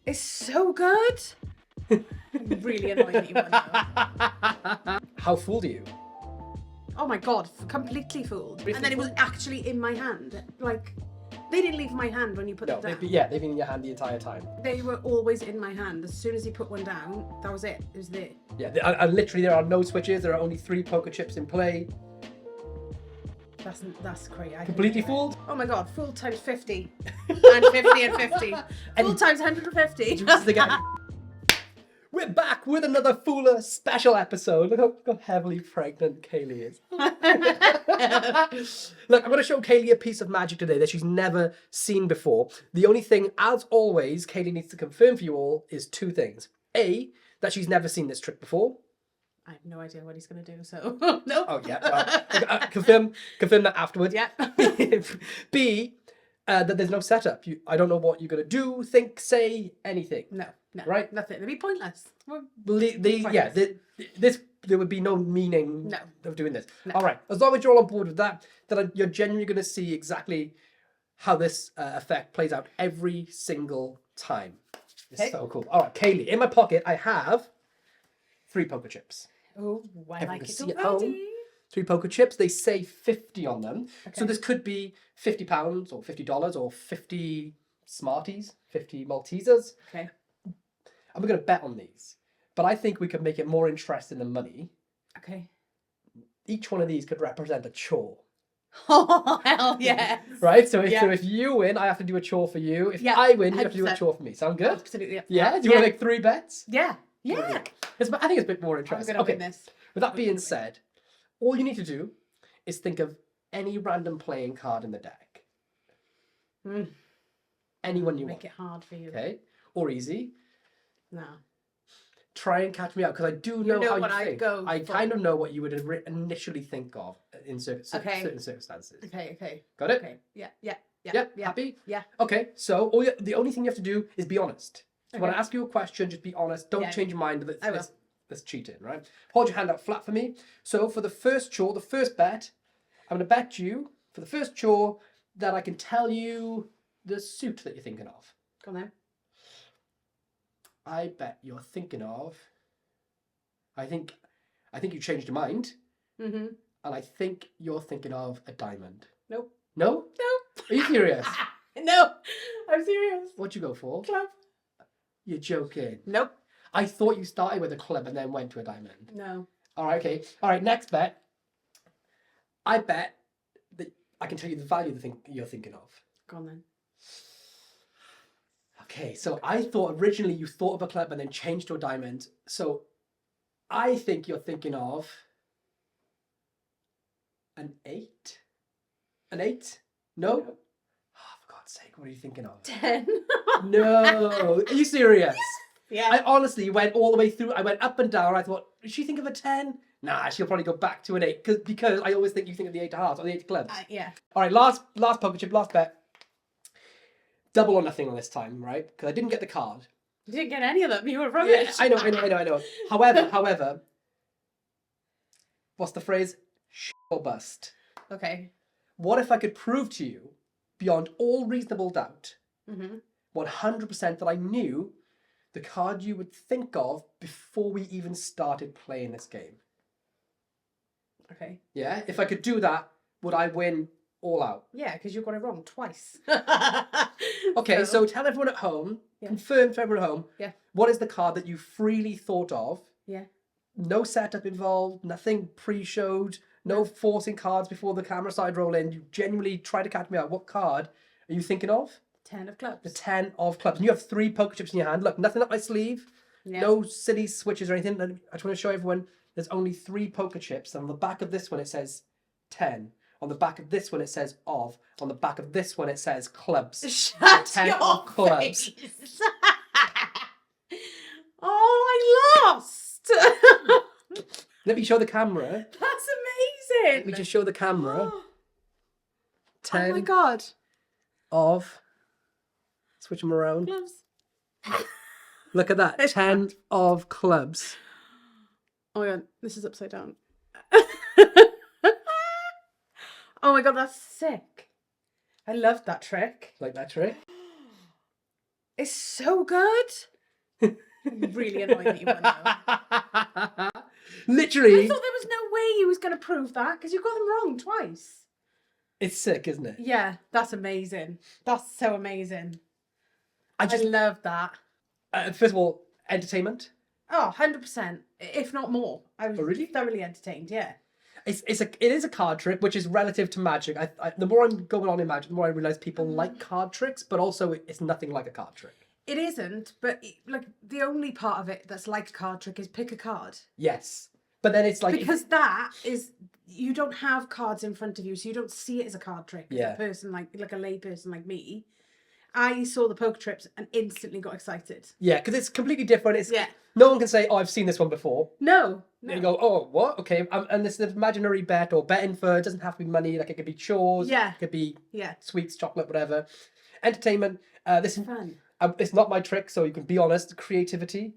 It's so good. I'm really annoyed at you right now. How fooled are you? Oh my god, completely fooled. And then it was actually in my hand. Like, they didn't leave my hand when you put No, them down. they've been in your hand the entire time. They were always in my hand. As soon as he put one down, that was it. It was there. Yeah, and literally there are no switches. There are only 3 poker chips in play. That's crazy. Completely fooled. Oh my god, fooled times 50. And 50 and 50. Fooled times 150. We're back with another Fooler special episode. Look how heavily pregnant Kaylee is. Look, I'm going to show Kaylee a piece of magic today that she's never seen before. The only thing, as always, Kaylee needs to confirm for you all is 2 things. A, that she's never seen this trick before. I have no idea what he's going to do, so no. Oh, yeah. Well, confirm that afterwards. Yeah. B, that there's no setup. I don't know what you're going to do, think, say, anything. No. Right? Nothing. It'd be pointless. There would be no meaning of doing this. No. All right. As long as you're all on board with that, then you're genuinely going to see exactly how this effect plays out every single time. It's so cool. All right, Kaylee, in my pocket, I have 3 poker chips. Oh, I Everyone like can it see at already. home. 3 poker chips. They say 50 on them. Okay. So this could be £50 or $50 or 50 Smarties, 50 Maltesers. Okay. And we're going to bet on these. But I think we could make it more interesting than money. Okay. Each one of these could represent a chore. Oh, hell yes. Right? So if you win, I have to do a chore for you. If I win, you have to do a 100%. chore for me. Sound good? Absolutely. Yeah? Do you want to make 3 bets? Yeah. I think it's a bit more I'm interesting. going to win this. With that being said, all you need to do is think of any random playing card in the deck. Anyone you want. Make it hard for you. Okay? Or easy. No. Try and catch me out, because I do know how what you I'd think. go I for. kind of know what you would initially think of in certain circumstances. Okay. Got it? Okay. Yeah. Happy? Yeah. Okay, so the only thing you have to do is be honest. So when I ask you a question, just be honest. Don't change your mind. I will. Let's cheat in, right? Hold your hand out flat for me. So for the first chore, the first bet, I'm going to bet you for the first chore that I can tell you the suit that you're thinking of. Go on then. I bet you're thinking of. I think you changed your mind. Mm-hmm. And I think you're thinking of a diamond. Nope. No? Are you serious? No. I'm serious. What'd you go for? Club. You're joking. Nope. I thought you started with a club and then went to a diamond. No. All right, okay. All right, next bet. I bet that I can tell you the value of the thing you're thinking of. Go on then. Okay, so I thought originally you thought of a club and then changed to a diamond. So I think you're thinking of an 8? An 8? No? Oh, for God's sake, what are you thinking of? 10. No. Are you serious? Yeah. I honestly went all the way through. I went up and down. I thought, does she think of a 10? Nah, she'll probably go back to an 8. Because I always think you think of the 8 of hearts or the 8 of clubs. Yeah. All right, last poker chip, last bet. Double or nothing on this time, right? Because I didn't get the card. You didn't get any of them. You were rubbish. Yeah, I know. However, what's the phrase? Shit or bust. Okay. What if I could prove to you, beyond all reasonable doubt, Mm-hmm. 100% that I knew the card you would think of before we even started playing this game? Okay. Yeah? If I could do that, would I win all out? Yeah, because you got it wrong twice. Okay, so tell everyone at home, confirm to everyone at home, what is the card that you freely thought of? Yeah. No setup involved, nothing pre-showed, no forcing cards before the camera started rolling. You genuinely try to catch me out. What card are you thinking of? 10 of clubs. The 10 of clubs. And you have 3 poker chips in your hand. Look, nothing up my sleeve. Yeah. No silly switches or anything. I just want to show everyone there's only 3 poker chips. And on the back of this one, it says 10. On the back of this one, it says of. On the back of this one, it says clubs. Shut 10 your of clubs. face. Oh, I lost. Let me show the camera. That's amazing. Let me just show the camera. 10 Oh my god. of. Switch them around. Gloves. Look at that. 10 of clubs. Oh my god, this is upside down. Oh my god, that's sick. I loved that trick. Like that trick. It's so good. Really annoying that you won though. Literally. I thought there was no way you was going to prove that because you got them wrong twice. It's sick, isn't it? Yeah, that's amazing. That's so amazing. I I love that. first of all, entertainment. Oh, 100%. If not more. I was Oh, really? thoroughly entertained, yeah. It is a card trick, which is relative to magic. The more I'm going on in magic, the more I realise people like card tricks, but also it's nothing like a card trick. It isn't, but like the only part of it that's like a card trick is pick a card. Yes. But then it's like... Because that is... You don't have cards in front of you, so you don't see it as a card trick. Yeah. As a person like a lay person like me. I saw the poker trips and instantly got excited. Yeah, because it's completely different. It's, Yeah. No one can say, oh, I've seen this one before. No. You go, oh, what? Okay. And this imaginary bet or betting for, it doesn't have to be money. Like, it could be chores. Yeah. It could be Yeah. sweets, chocolate, whatever. Entertainment. This is Fun. It's not my trick, so you can be honest. Creativity.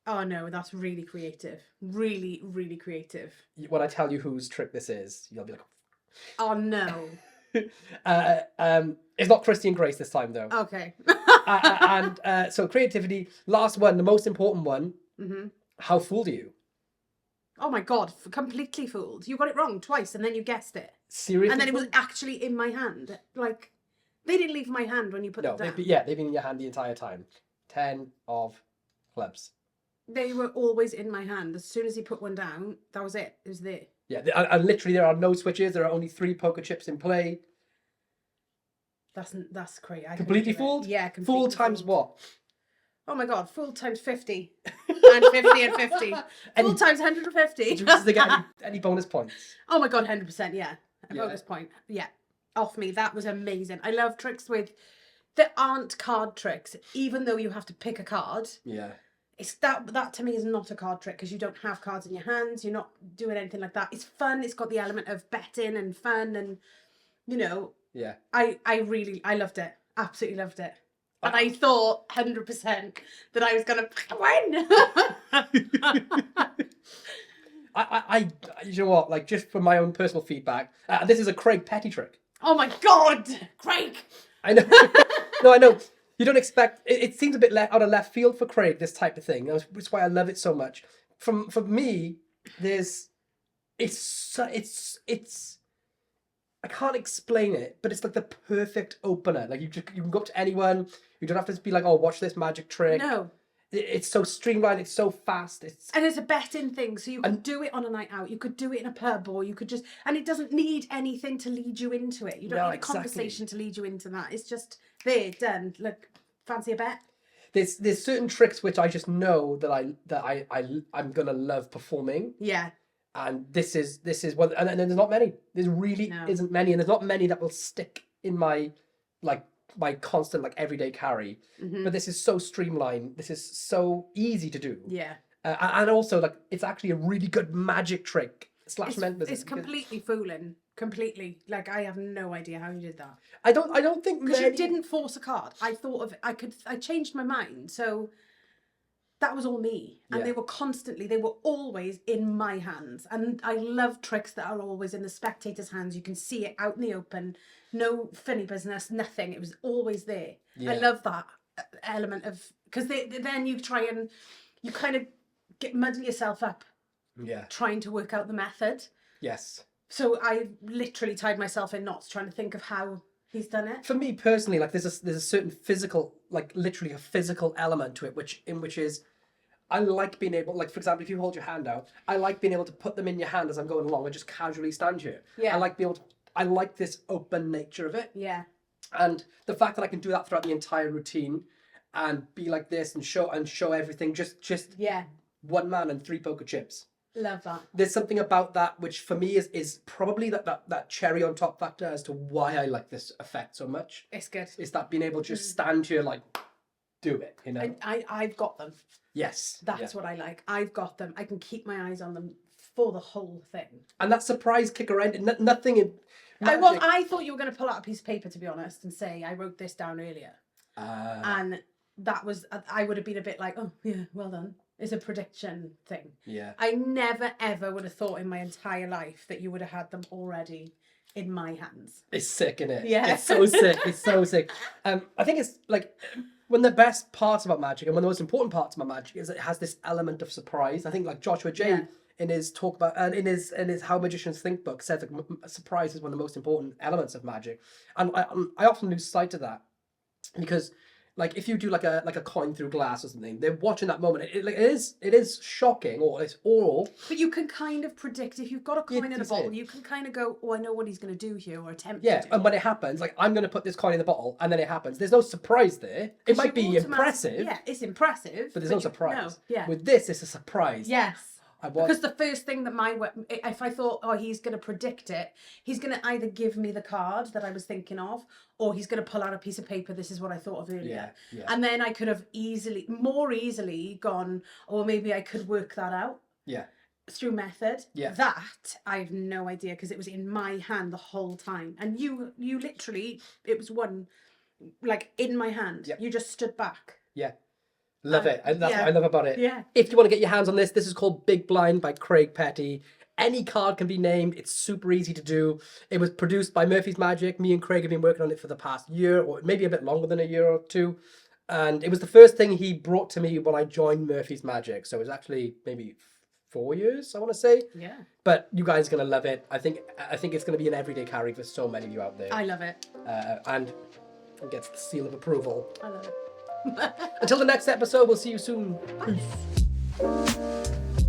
Oh no, that's really creative. Really, really creative. When I tell you whose trick this is, you'll be like, Oh no. it's not Christy and Grace this time, though. Okay. So creativity. Last one, the most important one. Mm-hmm. How fooled are you? Oh my god, completely fooled. You got it wrong twice and then you guessed it. Seriously? And then it was actually in my hand. Like, they didn't leave my hand when you put them down. They've been in your hand the entire time. 10 of clubs. They were always in my hand. As soon as he put one down, that was it. It was there. Yeah, and literally there are no switches. There are only 3 poker chips in play. That's crazy. Completely fooled? Yeah, completely Fool times fooled. what? Oh my god, full times 50. And 50 and 50. Full times 150. Does they get any bonus points? Oh my god, 100%, yeah. A Yeah. bonus point. Yeah. Off me. That was amazing. I love tricks that aren't card tricks, even though you have to pick a card. Yeah. It's that to me is not a card trick because you don't have cards in your hands. You're not doing anything like that. It's fun. It's got the element of betting and fun and, you know. Yeah. I loved it. Absolutely loved it. And I thought 100% that I was going to win. I you know what? Like, just from my own personal feedback, this is a Craig Petty trick. Oh my god, Craig! I know. No, I know. You don't expect... It seems a bit out of left field for Craig, this type of thing. That's why I love it so much. For me, there's... It's... I can't explain it, but it's like the perfect opener. Like, you can go up to anyone. You don't have to be like, oh, watch this magic trick. No. It's so streamlined. It's so fast. And it's a betting thing, so you could do it on a night out. You could do it in a pub, or you could just... And it doesn't need anything to lead you into it. You don't need a conversation to lead you into that. It's just there, done. Look, fancy a bet? There's certain tricks which I just know that I'm gonna love performing. Yeah. And this is one, and there's not many. There really isn't many, and there's not many that will stick in my constant everyday carry. Mm-hmm. But this is so streamlined. This is so easy to do. Yeah. And also it's actually a really good magic trick / mentalism. It's completely fooling. Completely. Like, I have no idea how you did that. I don't think because you didn't force a card. I thought of I changed my mind, so that was all me. And they were always in my hands. And I love tricks that are always in the spectator's hands. You can see it out in the open. No funny business, nothing. It was always there. Yeah. I love that element of... Because then you try and... You kind of muddle yourself up. Yeah. Trying to work out the method. Yes. So I literally tied myself in knots trying to think of how he's done it. For me personally, there's a certain physical, literally a physical element to it, which is... I like being able, for example, if you hold your hand out, I like being able to put them in your hand as I'm going along and just casually stand here. Yeah. I like this open nature of it. Yeah. And the fact that I can do that throughout the entire routine and be like this and show everything, just one man and 3 poker chips. Love that. There's something about that which for me is probably that cherry on top factor as to why I like this effect so much. It's good. It's that being able to just stand here do it, you know. I've got them. Yes. That's what I like. I've got them. I can keep my eyes on them for the whole thing. And that surprise kicker ended. Nothing in magic. I thought you were going to pull out a piece of paper, to be honest, and say, I wrote this down earlier. And that was... I would have been a bit like, oh, yeah, well done. It's a prediction thing. Yeah. I never, ever would have thought in my entire life that you would have had them already in my hands. It's sick, isn't it? Yeah. It's so sick. It's so sick. I think it's one of the best parts about magic and one of the most important parts about magic is it has this element of surprise. I think like Joshua J Yeah. in his talk about and in his How Magicians Think book says like surprise is one of the most important elements of magic, and I often lose sight of that because like if you do like a coin through glass or something, they're watching that moment. It is shocking or it's oral. But you can kind of predict if you've got a coin in a that's bottle, it. you can kind of go, oh, I know what he's going to do here, or attempt Yeah, to do. and when it happens, like I'm going to put this coin in the bottle, and then it happens. There's no surprise there. It might be impressive, Yeah, it's impressive. but there's no surprise. No, yeah. With this, it's a surprise. Yes. want... Because the first thing that if I thought, oh, he's going to predict it, he's going to either give me the card that I was thinking of, or he's going to pull out a piece of paper. This is what I thought of earlier. Yeah. And then I could have more easily gone, or maybe I could work that out. Yeah. Through method. Yeah. That I have no idea because it was in my hand the whole time. And you literally, it was one, like in my hand. Yep. You just stood back. Yeah. Love it. And that's what I love about it. Yeah. If you want to get your hands on this is called Big Blind by Craig Petty. Any card can be named. It's super easy to do. It was produced by Murphy's Magic. Me and Craig have been working on it for the past year, or maybe a bit longer than a year or two. And it was the first thing he brought to me when I joined Murphy's Magic. So it was actually maybe 4 years, I want to say. Yeah. But you guys are going to love it. I think it's going to be an everyday carry for so many of you out there. I love it. And it gets the seal of approval. I love it. Until the next episode, we'll see you soon. Peace.